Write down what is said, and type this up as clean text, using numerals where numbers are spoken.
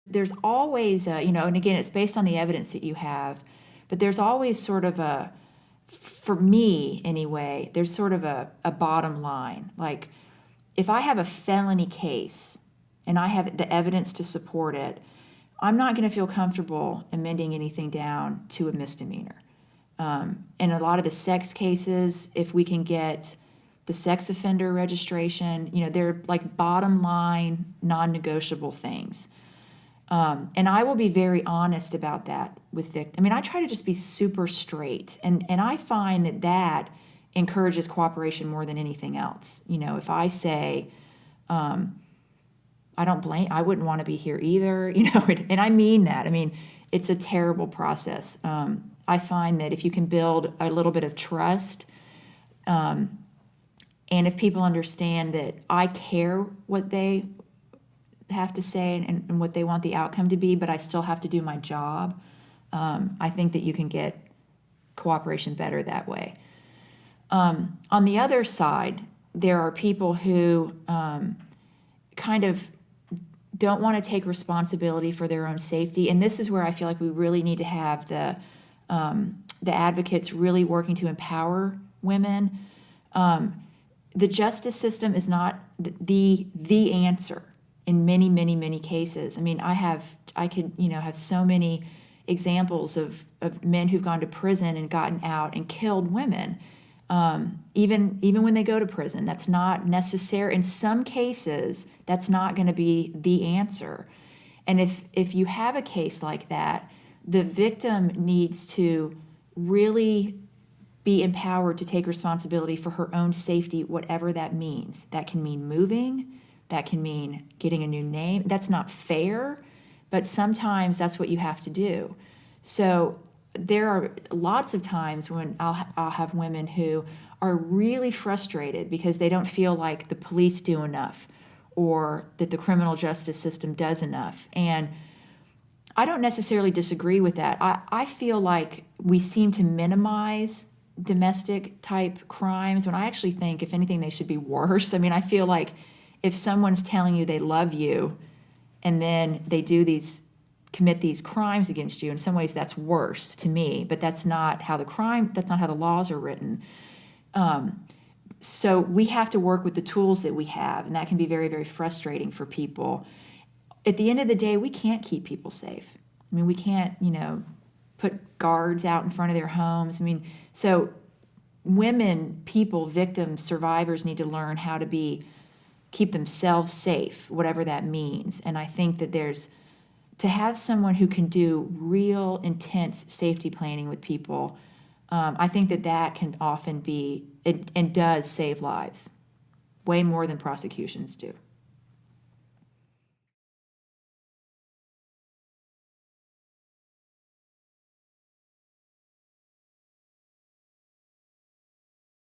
there's always and again, it's based on the evidence that you have, but there's always sort of for me anyway, there's sort of a bottom line. Like, if I have a felony case and I have the evidence to support it, I'm not going to feel comfortable amending anything down to a misdemeanor. In a lot of the sex cases, if we can get the sex offender registration, they're like bottom line, non-negotiable things. And I will be very honest about that with victims. I mean, I try to just be super straight, and I find that encourages cooperation more than anything else. If I say, I wouldn't want to be here either, and I mean that. I mean, it's a terrible process. I find that if you can build a little bit of trust, and if people understand that I care what they have to say and what they want the outcome to be, but I still have to do my job, I think that you can get cooperation better that way. On the other side, there are people who kind of don't want to take responsibility for their own safety, and this is where I feel like we really need to have the advocates really working to empower women. The justice system is not the answer in many, many, many cases. I mean, I could have so many examples of men who've gone to prison and gotten out and killed women. Even when they go to prison, that's not necessary. In some cases, that's not going to be the answer. And if you have a case like that, the victim needs to really be empowered to take responsibility for her own safety, whatever that means. That can mean moving. That can mean getting a new name. That's not fair, but sometimes that's what you have to do. So there are lots of times when I'll have women who are really frustrated because they don't feel like the police do enough or that the criminal justice system does enough. And I don't necessarily disagree with that. I feel like we seem to minimize domestic type crimes when I actually think, if anything, they should be worse. I mean, I feel like if someone's telling you they love you and then they commit these crimes against you, in some ways that's worse to me, but that's not how the laws are written. So we have to work with the tools that we have, and that can be very, very frustrating for people. At the end of the day, we can't keep people safe. I mean, we can't, put guards out in front of their homes. I mean, so women, people, victims, survivors need to learn how to keep themselves safe, whatever that means. And I think that to have someone who can do real intense safety planning with people, I think that can often be, and does save lives, way more than prosecutions do.